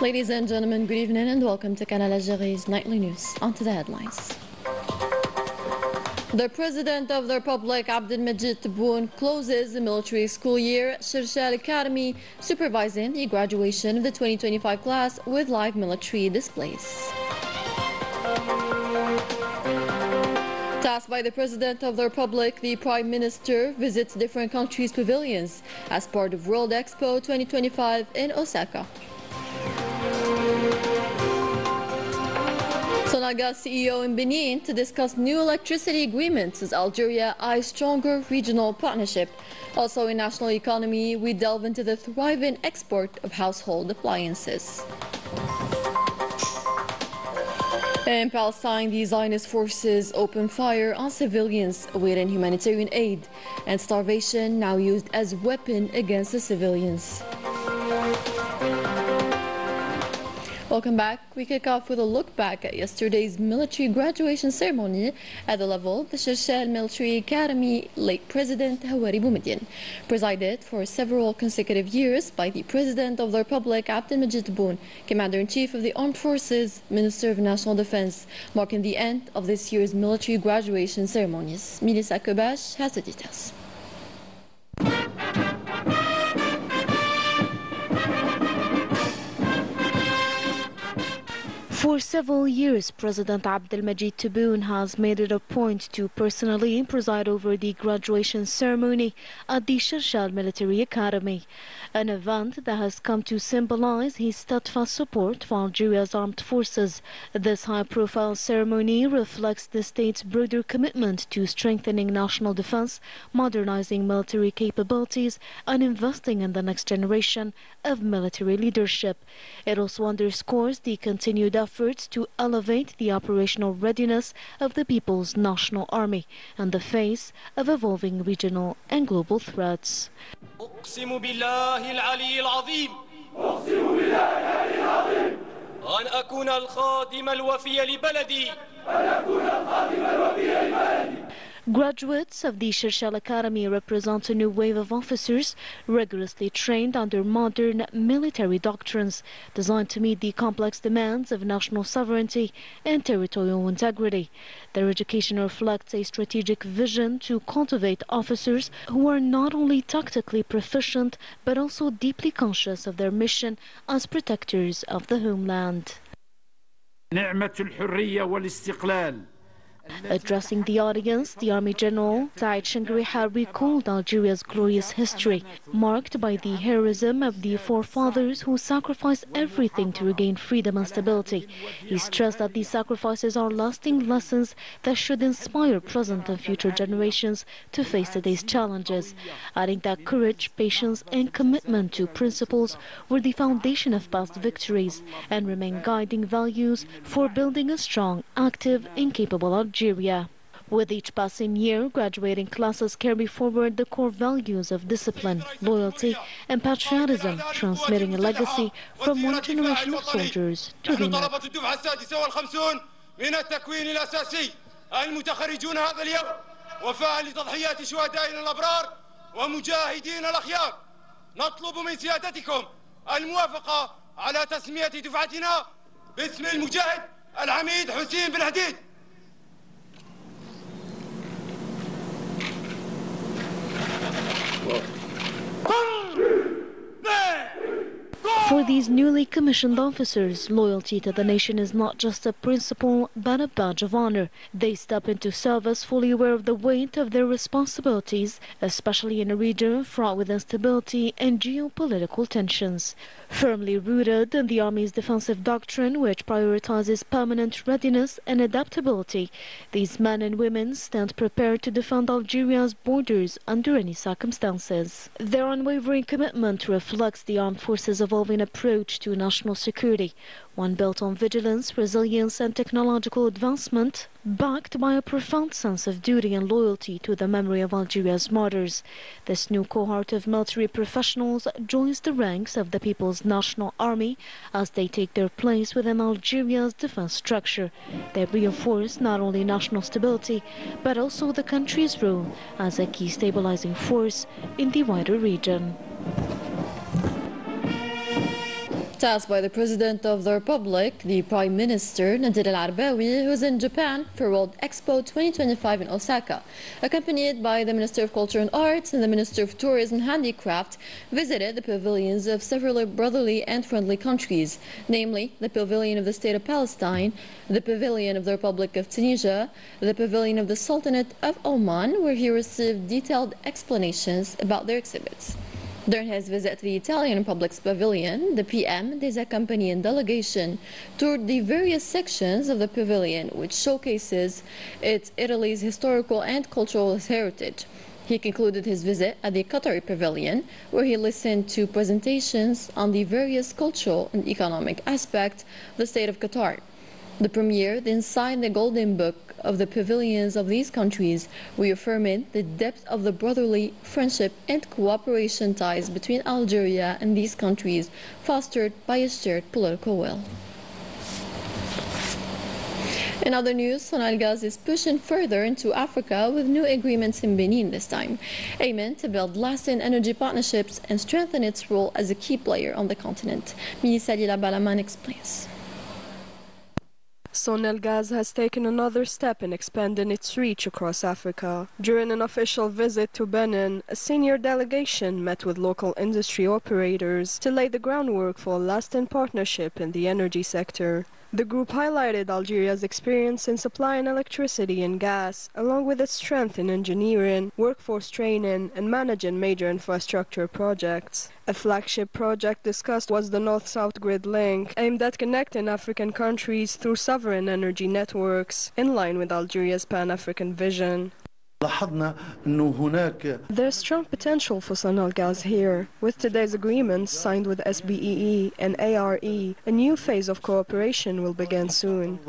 Ladies and gentlemen, good evening and welcome to Canal Algérie's nightly news. On to the headlines. The President of the Republic, Abdelmajid Tebboune, closes the military school year at Shershel Academy, supervising the graduation of the 2025 class with live military displays. Tasked by the President of the Republic, the Prime Minister visits different countries' pavilions as part of World Expo 2025 in Osaka. Sonaga CEO in Benin to discuss new electricity agreements as Algeria eyes stronger regional partnership. Also in national economy, we delve into the thriving export of household appliances. In Palestine, the Zionist forces open fire on civilians awaiting humanitarian aid, and starvation now used as weapon against the civilians. Welcome back. We kick off with a look back at yesterday's military graduation ceremony at the level of the Shershel Military Academy. Late President Hawari Boumediene presided for several consecutive years by the President of the Republic, Abdelmajid Tebboune, Commander-in-Chief of the Armed Forces, Minister of National Defense, marking the end of this year's military graduation ceremonies. Melissa Kobash has the details. For several years, President Abdelmajid Tebboune has made it a point to personally preside over the graduation ceremony at the Shershel Military Academy, an event that has come to symbolize his steadfast support for Algeria's armed forces. This high-profile ceremony reflects the state's broader commitment to strengthening national defense, modernizing military capabilities, and investing in the next generation of military leadership. It also underscores the continued efforts to elevate the operational readiness of the People's National Army in the face of evolving regional and global threats. أقسم بالله العلي العظيم أن أكون الخادم الوفي لبلدي Graduates of the Shershel Academy represent a new wave of officers rigorously trained under modern military doctrines designed to meet the complex demands of national sovereignty and territorial integrity. Their education reflects a strategic vision to cultivate officers who are not only tactically proficient but also deeply conscious of their mission as protectors of the homeland. نعمة الحرية والاستقلال. Addressing the audience, the Army General Said Shengriha recalled Algeria's glorious history, marked by the heroism of the forefathers who sacrificed everything to regain freedom and stability. He stressed that these sacrifices are lasting lessons that should inspire present and future generations to face today's challenges, adding that courage, patience, and commitment to principles were the foundation of past victories and remain guiding values for building a strong, active, and capable Algeria. With each passing year, graduating classes carry forward the core values of discipline, loyalty, and patriotism, transmitting a legacy from one generation of soldiers to the next. من التكوين الأساسي المتخرجون هذا اليوم وفاء لتضحيات شهدائنا الأبرار ومجاهدين الأخيار نطلب من سيادتكم الموافقة على تسمية دفعتنا باسم المجاهد العميد حسين بن حديد. For these newly commissioned officers, loyalty to the nation is not just a principle but a badge of honor. They step into service fully aware of the weight of their responsibilities, especially in a region fraught with instability and geopolitical tensions. Firmly rooted in the Army's defensive doctrine, which prioritizes permanent readiness and adaptability, these men and women stand prepared to defend Algeria's borders under any circumstances. Their unwavering commitment reflects the armed forces' evolving approach to national security, one built on vigilance, resilience, and technological advancement, backed by a profound sense of duty and loyalty to the memory of Algeria's martyrs. This new cohort of military professionals joins the ranks of the People's National Army as they take their place within Algeria's defense structure. They reinforce not only national stability, but also the country's role as a key stabilizing force in the wider region. Tasked by the President of the Republic, the Prime Minister, Nadir Al-Arbawi, who is in Japan for World Expo 2025 in Osaka, accompanied by the Minister of Culture and Arts and the Minister of Tourism and Handicraft, visited the pavilions of several brotherly and friendly countries, namely the Pavilion of the State of Palestine, the Pavilion of the Republic of Tunisia, the Pavilion of the Sultanate of Oman, where he received detailed explanations about their exhibits. During his visit to the Italian Republic's pavilion, the PM and his accompanying delegation toured the various sections of the pavilion, which showcases Italy's historical and cultural heritage. He concluded his visit at the Qatari pavilion, where he listened to presentations on the various cultural and economic aspects of the state of Qatar. The Premier then signed the Golden Book of the pavilions of these countries, reaffirming the depth of the brotherly friendship and cooperation ties between Algeria and these countries, fostered by a shared political will. In other news, Sonalgas is pushing further into Africa with new agreements in Benin this time, aiming to build lasting energy partnerships and strengthen its role as a key player on the continent. Salila Balaman explains. Sonalgas has taken another step in expanding its reach across Africa. During an official visit to Benin, a senior delegation met with local industry operators to lay the groundwork for a lasting partnership in the energy sector. The group highlighted Algeria's experience in supplying electricity and gas, along with its strength in engineering, workforce training, and managing major infrastructure projects. A flagship project discussed was the North-South Grid Link, aimed at connecting African countries through sovereign energy networks, in line with Algeria's Pan-African vision. There's strong potential for Sonalgas here. With today's agreements signed with SBEE and ARE, a new phase of cooperation will begin soon.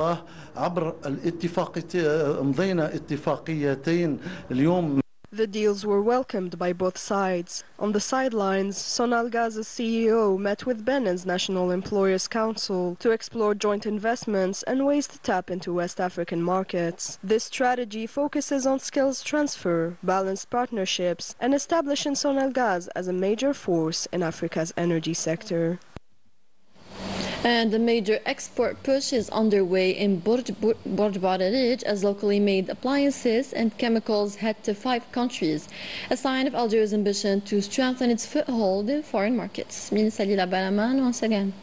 The deals were welcomed by both sides. On the sidelines, Sonalgas' CEO met with Benin's National Employers Council to explore joint investments and ways to tap into West African markets. This strategy focuses on skills transfer, balanced partnerships, and establishing Sonalgas as a major force in Africa's energy sector. And a major export push is underway in Borj Bararij as locally made appliances and chemicals head to 5 countries, a sign of Algeria's ambition to strengthen its foothold in foreign markets. Salila Balaman once again.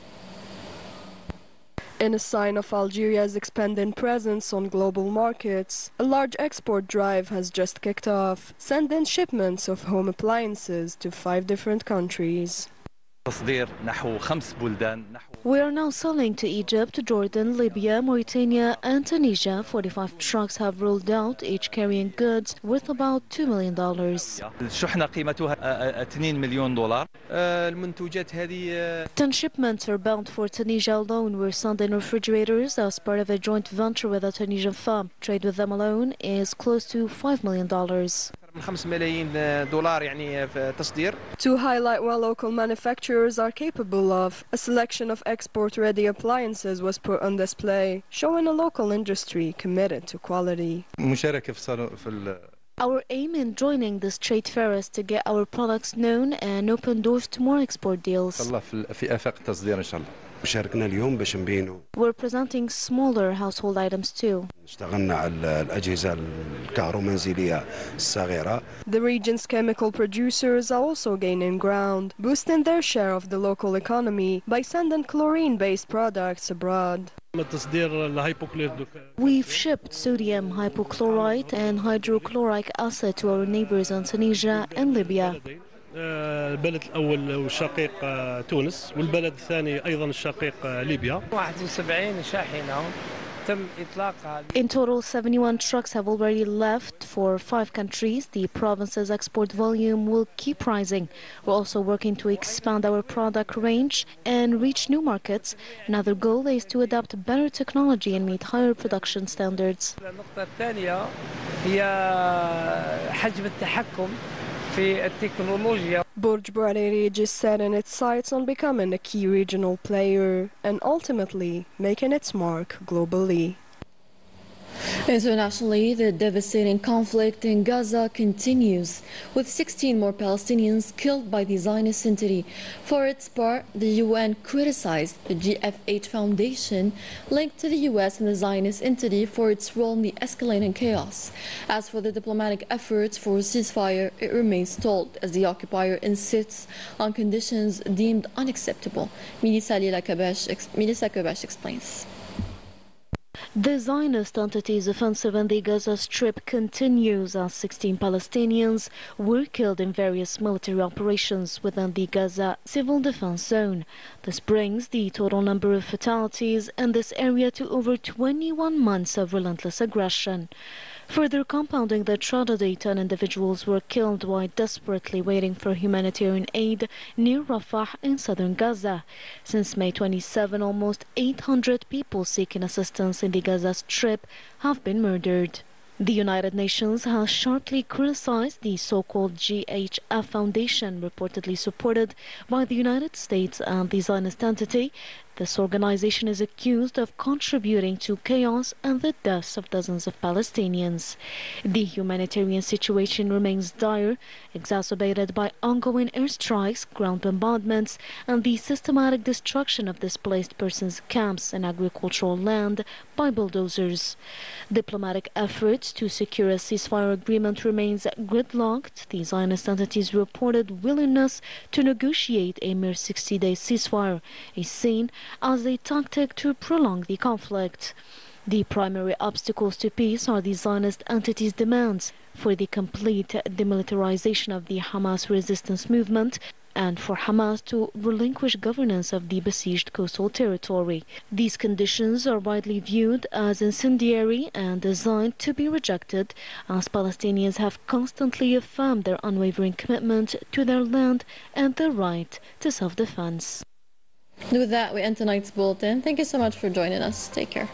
In a sign of Algeria's expanding presence on global markets, a large export drive has just kicked off, sending shipments of home appliances to 5 different countries. We are now selling to Egypt, Jordan, Libya, Mauritania and Tunisia. 45 trucks have rolled out, each carrying goods worth about $2 million. $10 shipments are bound for Tunisia alone. We're sending refrigerators as part of a joint venture with a Tunisian firm. Trade with them alone is close to $5 million. To highlight what local manufacturers are capable of, a selection of export-ready appliances was put on display, showing a local industry committed to quality. Our aim in joining this trade fair is to get our products known and open doors to more export deals. We're presenting smaller household items too. The region's chemical producers are also gaining ground, boosting their share of the local economy by sending chlorine-based products abroad. We've shipped sodium hypochlorite and hydrochloric acid to our neighbors in Tunisia and Libya. البلد الأول والشقيق تونس والبلد الثاني أيضا الشقيق ليبيا. 71 شاحنة تم إطلاقها. In total, 71 trucks have already left for 5 countries. The province's export volume will keep rising. We're also working to expand our product range and reach new markets. Another goal is to adopt better technology and meet higher production standards. النقطة الثانية هي حجم التحكم. Borj Bararij is setting its sights on becoming a key regional player and ultimately making its mark globally. Internationally, the devastating conflict in Gaza continues, with 16 more Palestinians killed by the Zionist entity. For its part, the UN criticized the GFH Foundation linked to the US and the Zionist entity for its role in the escalating chaos. As for the diplomatic efforts for a ceasefire, it remains stalled as the occupier insists on conditions deemed unacceptable. Melissa Kabash explains. The Zionist entity's offensive in the Gaza Strip continues as 16 Palestinians were killed in various military operations within the Gaza civil defense zone. This brings the total number of fatalities in this area to over 21 months of relentless aggression. Further compounding the tragedy, 10 individuals were killed while desperately waiting for humanitarian aid near Rafah in southern Gaza. Since May 27, almost 800 people seeking assistance in the Gaza Strip have been murdered. The United Nations has sharply criticized the so-called GHF Foundation, reportedly supported by the United States and the Zionist entity. This organization is accused of contributing to chaos and the deaths of dozens of Palestinians. The humanitarian situation remains dire, exacerbated by ongoing airstrikes, ground bombardments, and the systematic destruction of displaced persons' camps and agricultural land by bulldozers. Diplomatic efforts to secure a ceasefire agreement remains gridlocked. The Zionist entity's reported willingness to negotiate a mere 60-day ceasefire is seen as a tactic to prolong the conflict. The primary obstacles to peace are the Zionist entity's demands for the complete demilitarization of the Hamas resistance movement and for Hamas to relinquish governance of the besieged coastal territory. These conditions are widely viewed as incendiary and designed to be rejected, as Palestinians have constantly affirmed their unwavering commitment to their land and their right to self-defense. With that, we end tonight's bulletin. Thank you so much for joining us. Take care.